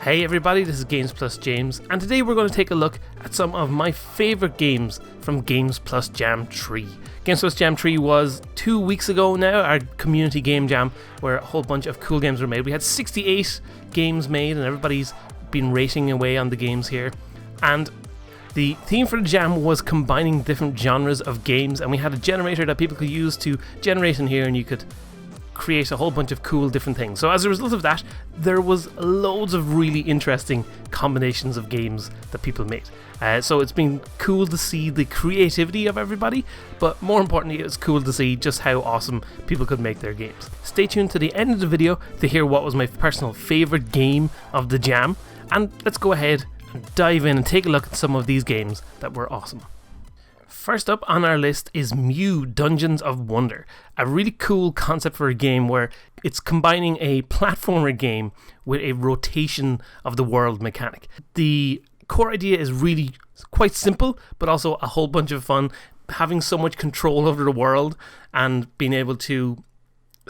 Hey everybody, this is GamesPlusJam, and today we're going to take a look at some of my favourite games from GamesPlusJam 3. GamesPlusJam 3 was 2 weeks ago now, our community game jam, where a whole bunch of cool games were made. We had 68 games made, and everybody's been rating away on the games here. And the theme for the jam was combining different genres of games, and we had a generator that people could use to generate in here, and you could create a whole bunch of cool different things. So as a result of that, there was loads of really interesting combinations of games that people made. So it's been cool to see the creativity of everybody, but more importantly, it's cool to see just how awesome people could make their games. Stay tuned to the end of the video to hear what was my personal favorite game of the jam, and let's go ahead and dive in and take a look at some of these games that were awesome. First up on our list is Mew Dungeons of Wonder, a really cool concept for a game where it's combining a platformer game with a rotation of the world mechanic. The core idea is really quite simple, but also a whole bunch of fun, having so much control over the world and being able to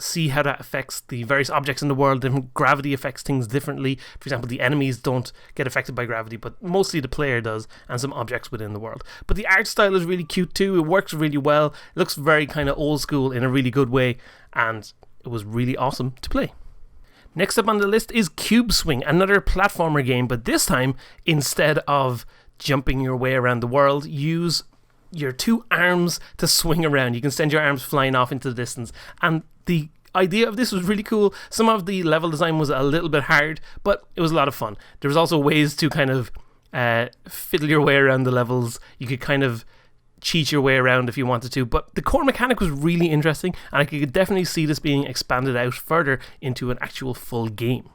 see how that affects the various objects in the world. Different gravity affects things differently. For example, the enemies don't get affected by gravity, but mostly the player does, and some objects within the world. But the art style is really cute too. It works really well. It looks very kind of old school in a really good way, and it was really awesome to play. Next up on the list is Cube Swing, another platformer game, but this time, instead of jumping your way around the world, use your two arms to swing around. You can send your arms flying off into the distance, and the idea of this was really cool. Some of the level design was a little bit hard, but it was a lot of fun. There was also ways to kind of fiddle your way around the levels. You could kind of cheat your way around if you wanted to, but the core mechanic was really interesting, and I could definitely see this being expanded out further into an actual full game.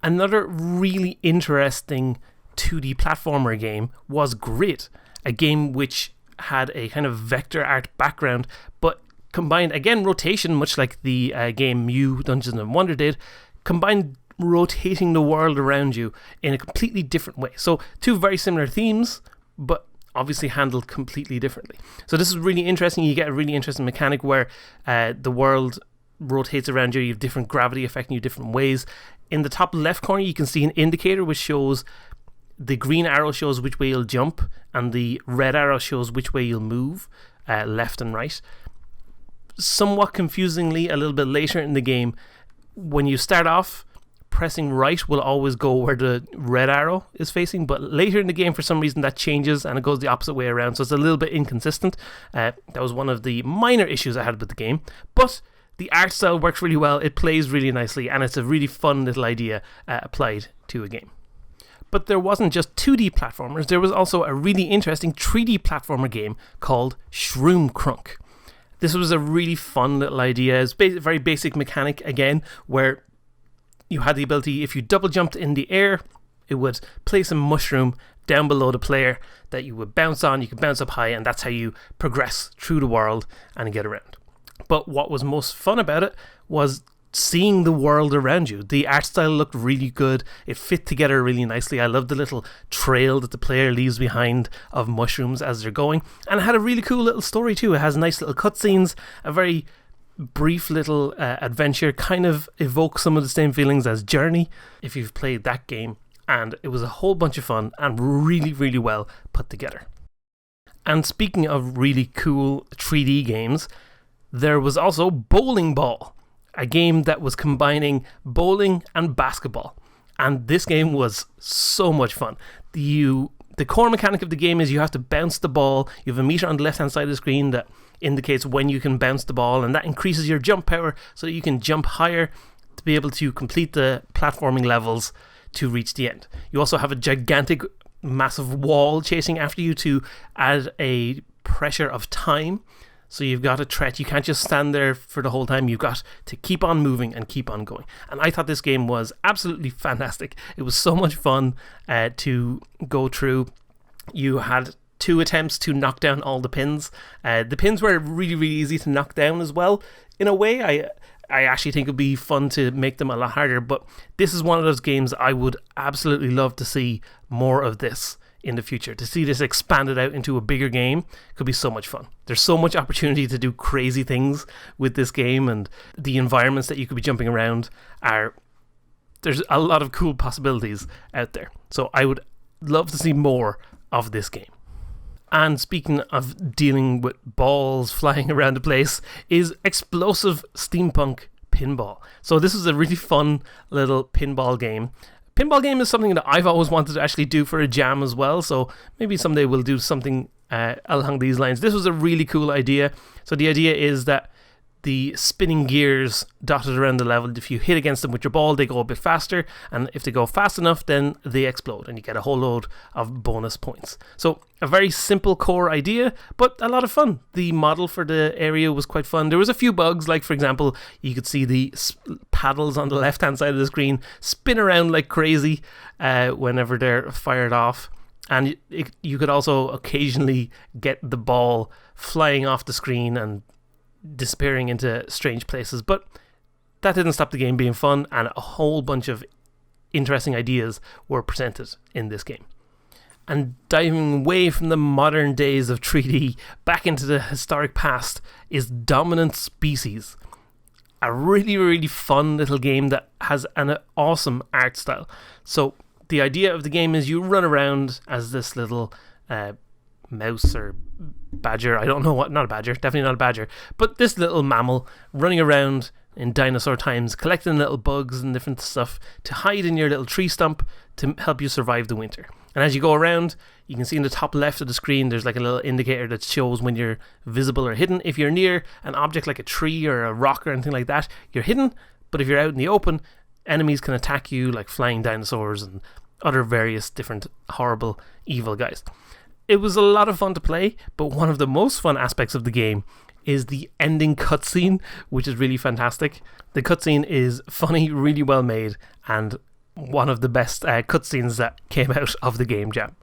Another really interesting 2D platformer game was Grid, a game which had a kind of vector art background, but combined, again, rotation, much like the game Mew Dungeons of Wonder did, combined rotating the world around you in a completely different way. So two very similar themes, but obviously handled completely differently. So this is really interesting. You get a really interesting mechanic where the world rotates around you. You have different gravity affecting you different ways. In the top left corner, you can see an indicator which shows the green arrow shows which way you'll jump, and the red arrow shows which way you'll move, left and right. Somewhat confusingly, a little bit later in the game, when you start off, pressing right will always go where the red arrow is facing, but later in the game, for some reason, that changes and it goes the opposite way around, so it's a little bit inconsistent. That was one of the minor issues I had with the game, but the art style works really well, it plays really nicely, and it's a really fun little idea applied to a game. But there wasn't just 2D platformers, there was also a really interesting 3D platformer game called SHROOM CRUNK. This was a really fun little idea. It's a very basic mechanic again, where you had the ability, if you double jumped in the air, it would place a mushroom down below the player that you would bounce on. You could bounce up high, and that's how you progress through the world and get around. But what was most fun about it was seeing the world around you. The art style looked really good. It fit together really nicely. I loved the little trail that the player leaves behind of mushrooms as they're going, and it had a really cool little story too. It has nice little cutscenes, a very brief little adventure, kind of evokes some of the same feelings as Journey if you've played that game, and it was a whole bunch of fun and really, really well put together. And speaking of really cool 3D games, there was also Bowling Ball, a game that was combining bowling and basketball, and this game was so much fun. The core mechanic of the game is you have to bounce the ball. You have a meter on the left hand side of the screen that indicates when you can bounce the ball, and that increases your jump power so that you can jump higher to be able to complete the platforming levels to reach the end. You also have a gigantic massive wall chasing after you to add a pressure of time. So you've got to tread. You can't just stand there for the whole time. You've got to keep on moving and keep on going. And I thought this game was absolutely fantastic. It was so much fun to go through. You had 2 attempts to knock down all the pins. The pins were really, really easy to knock down as well. In a way, I actually think it would be fun to make them a lot harder. But this is one of those games I would absolutely love to see more of this in the future. To see this expanded out into a bigger game could be so much fun. There's so much opportunity to do crazy things with this game, and the environments that you could be jumping around are there's a lot of cool possibilities out there. So I would love to see more of this game. And speaking of dealing with balls flying around the place, is explosive steampunk pinball. So this is a really fun little pinball game. Pinball game is something that I've always wanted to actually do for a jam as well, so maybe someday we'll do something along these lines. This was a really cool idea. So the idea is that the spinning gears dotted around the level, if you hit against them with your ball, they go a bit faster, and if they go fast enough, then they explode and you get a whole load of bonus points. So a very simple core idea, but a lot of fun. The model for the area was quite fun. There was a few bugs, like for example, you could see the paddles on the left hand side of the screen spin around like crazy whenever they're fired off. And you could also occasionally get the ball flying off the screen and disappearing into strange places, but that didn't stop the game being fun, and a whole bunch of interesting ideas were presented in this game. And diving away from the modern days of 3D back into the historic past is Dominant Species, a really, really fun little game that has an awesome art style. So the idea of the game is you run around as this little mouse or badger, I don't know what, not a badger, definitely not a badger, but this little mammal running around in dinosaur times, collecting little bugs and different stuff to hide in your little tree stump to help you survive the winter. And as you go around, you can see in the top left of the screen there's like a little indicator that shows when you're visible or hidden. If you're near an object like a tree or a rock or anything like that, you're hidden, but if you're out in the open, enemies can attack you, like flying dinosaurs and other various different horrible evil guys. It was a lot of fun to play, but one of the most fun aspects of the game is the ending cutscene, which is really fantastic. The cutscene is funny, really well made, and one of the best cutscenes that came out of the Game Jam.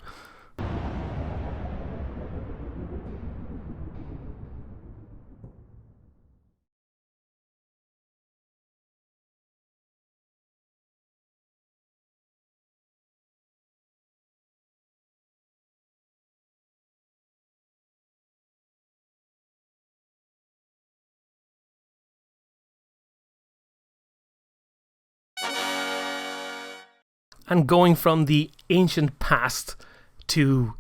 And going from the ancient past to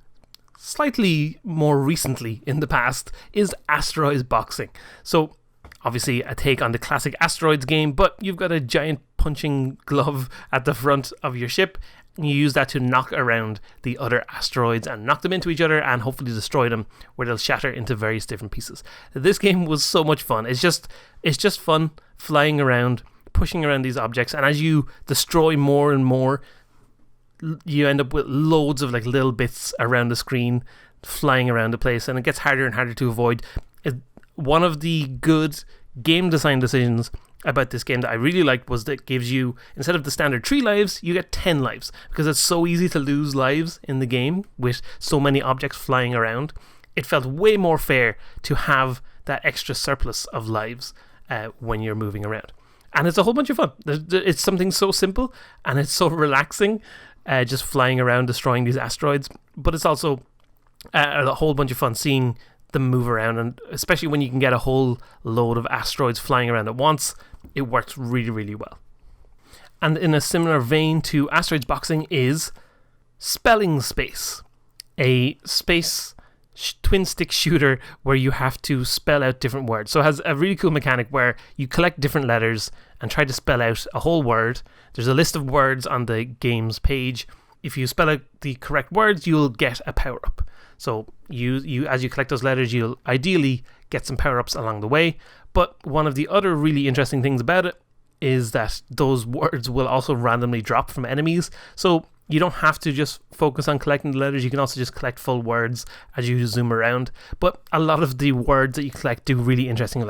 slightly more recently in the past is Asteroids Boxing. So obviously a take on the classic Asteroids game, but you've got a giant punching glove at the front of your ship, and you use that to knock around the other asteroids and knock them into each other and hopefully destroy them, where they'll shatter into various different pieces. This game was so much fun. It's just fun flying around, pushing around these objects, and as you destroy more and more, you end up with loads of like little bits around the screen flying around the place, and it gets harder and harder to avoid. One of the good game design decisions about this game that I really liked was that it gives you, instead of the standard 3 lives, you get 10 lives, because it's so easy to lose lives in the game with so many objects flying around. It felt way more fair to have that extra surplus of lives when you're moving around. And it's a whole bunch of fun. It's something so simple and it's so relaxing, just flying around destroying these asteroids, but it's also a whole bunch of fun seeing them move around, and especially when you can get a whole load of asteroids flying around at once, it works really, really well. And in a similar vein to Asteroids Boxing is Spelling Space, a space twin stick shooter where you have to spell out different words. So it has a really cool mechanic where you collect different letters and try to spell out a whole word. There's a list of words on the game's page. If you spell out the correct words, you'll get a power-up. So you as you collect those letters, you'll ideally get some power-ups along the way. But one of the other really interesting things about it is that those words will also randomly drop from enemies. So you don't have to just focus on collecting the letters, you can also just collect full words as you zoom around. But a lot of the words that you collect do really interesting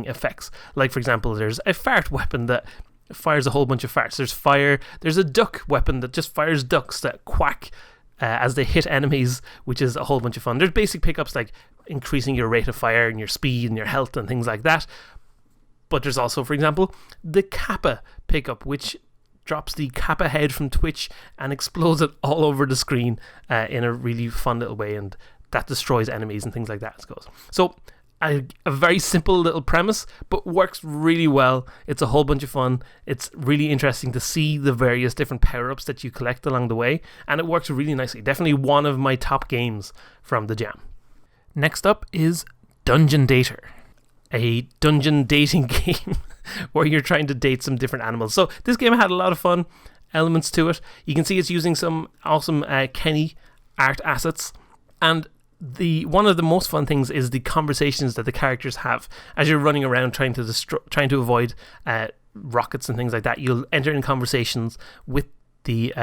effects. Like, for example, there's a fart weapon that fires a whole bunch of farts. There's fire. There's a duck weapon that just fires ducks that quack as they hit enemies, which is a whole bunch of fun. There's basic pickups like increasing your rate of fire and your speed and your health and things like that. But there's also, for example, the Kappa pickup, which drops the Kappa head from Twitch and explodes it all over the screen in a really fun little way, and that destroys enemies and things like that. So a very simple little premise, but works really well. It's a whole bunch of fun. It's really interesting to see the various different power-ups that you collect along the way, and it works really nicely. Definitely one of my top games from the Jam. Next up is Dungeon Dater, a dungeon dating game where you're trying to date some different animals. So this game had a lot of fun elements to it. You can see it's using some awesome Kenny art assets, and one of the most fun things is the conversations that the characters have as you're running around trying to avoid rockets and things like that. You'll enter in conversations with the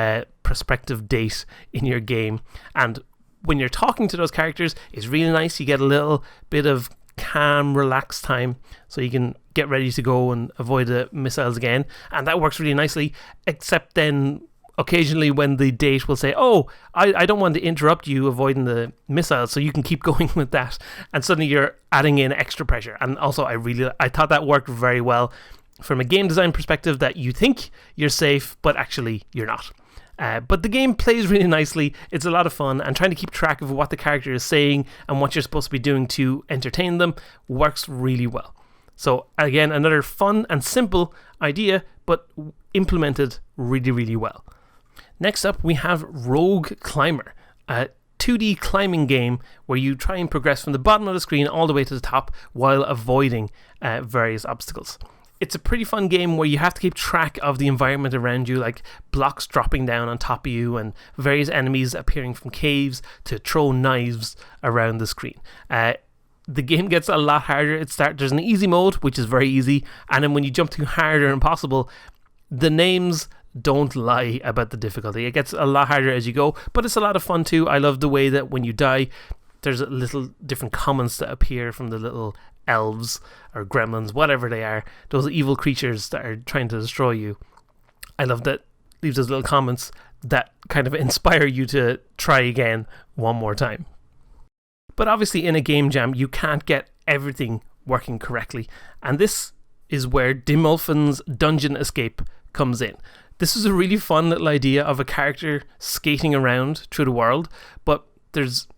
prospective date in your game, and when you're talking to those characters, it's really nice. You get a little bit of calm, relaxed time, so you can get ready to go and avoid the missiles again, and that works really nicely, except then occasionally when the date will say, oh, I don't want to interrupt you avoiding the missiles, so you can keep going with that, and suddenly you're adding in extra pressure. And also I thought that worked very well from a game design perspective, that you think you're safe but actually you're not. But the game plays really nicely. It's a lot of fun, and trying to keep track of what the character is saying and what you're supposed to be doing to entertain them works really well. So again, another fun and simple idea, but implemented really, really well. Next up, we have Rogue Climber, a 2D climbing game where you try and progress from the bottom of the screen all the way to the top while avoiding various obstacles. It's a pretty fun game where you have to keep track of the environment around you, like blocks dropping down on top of you and various enemies appearing from caves to throw knives around the screen. The game gets a lot harder. There's an easy mode, which is very easy, and then when you jump to harder and impossible, the names don't lie about the difficulty. It gets a lot harder as you go, but it's a lot of fun too. I love the way that when you die, there's little different comments that appear from the little elves or gremlins, whatever they are, those evil creatures that are trying to destroy you. I love that leaves those little comments that kind of inspire you to try again one more time. But obviously in a game jam, you can't get everything working correctly, and this is where DIMULFEN'S Dungeon Escape comes in. This is a really fun little idea of a character skating around through the world, but there's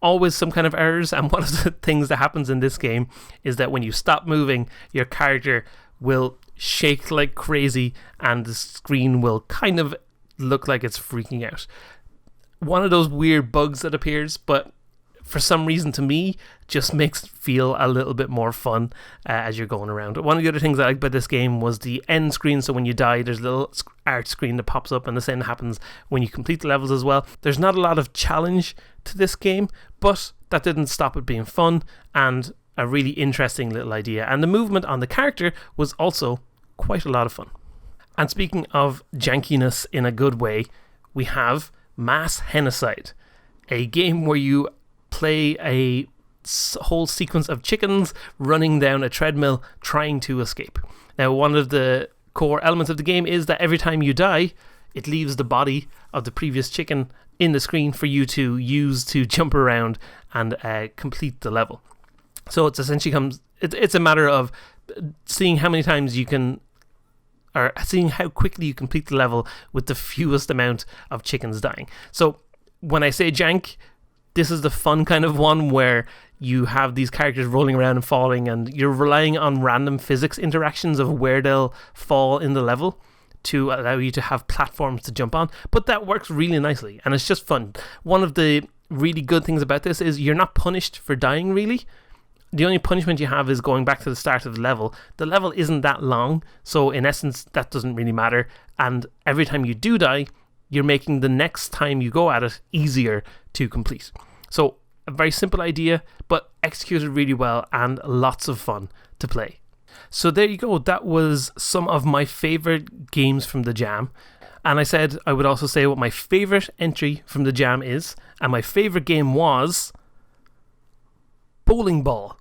always some kind of errors, and one of the things that happens in this game is that when you stop moving, your character will shake like crazy and the screen will kind of look like it's freaking out. One of those weird bugs that appears, but for some reason to me just makes it feel a little bit more fun as you're going around. One of the other things I liked about this game was the end screen. So when you die, there's a little art screen that pops up, and the same happens when you complete the levels as well. There's not a lot of challenge to this game, but that didn't stop it being fun and a really interesting little idea. And the movement on the character was also quite a lot of fun. And speaking of jankiness in a good way, we have Mass Genocide, a game where you play a whole sequence of chickens running down a treadmill trying to escape. Now, one of the core elements of the game is that every time you die, it leaves the body of the previous chicken in the screen for you to use to jump around and complete the level. So it's essentially it's a matter of seeing how many times you can, or seeing how quickly you complete the level with the fewest amount of chickens dying. So when I say jank, this is the fun kind of one where you have these characters rolling around and falling, and you're relying on random physics interactions of where they'll fall in the level to allow you to have platforms to jump on. But that works really nicely, and it's just fun. One of the really good things about this is you're not punished for dying, really. The only punishment you have is going back to the start of the level. The level isn't that long, so in essence, that doesn't really matter. And every time you do die, you're making the next time you go at it easier to complete. So a very simple idea, but executed really well and lots of fun to play. So there you go. That was some of my favorite games from the Jam. And I said I would also say what my favorite entry from the Jam is. And my favorite game was Bowling Ball.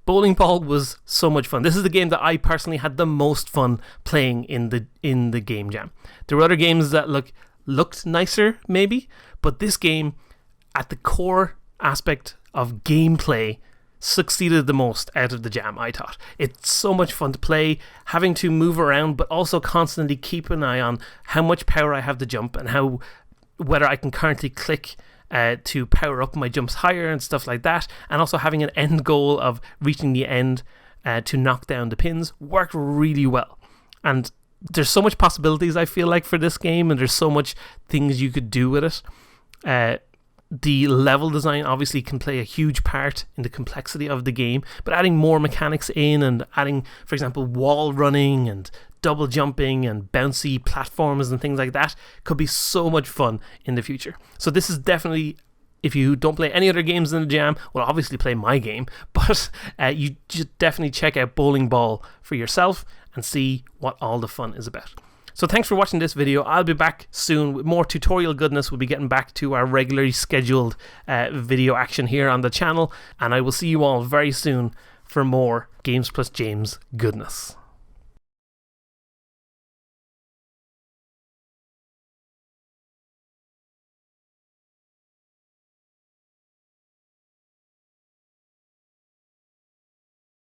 Bowling Ball was so much fun. This is the game that I personally had the most fun playing in the Game Jam. There were other games that looked nicer, maybe, but this game, at the core aspect of gameplay, succeeded the most out of the Jam, I thought. It's so much fun to play, having to move around, but also constantly keep an eye on how much power I have to jump and whether I can currently click to power up my jumps higher and stuff like that, and also having an end goal of reaching the end to knock down the pins worked really well. And there's so much possibilities, I feel like, for this game, and there's so much things you could do with it. The level design obviously can play a huge part in the complexity of the game, but adding more mechanics in and adding, for example, wall running and double jumping and bouncy platforms and things like that could be so much fun in the future. So this is definitely, if you don't play any other games in the Jam, well, obviously play my game, but you should definitely check out Bowling Ball for yourself and see what all the fun is about. So thanks for watching this video. I'll be back soon with more tutorial goodness. We'll be getting back to our regularly scheduled video action here on the channel, and I will see you all very soon for more Games Plus James goodness.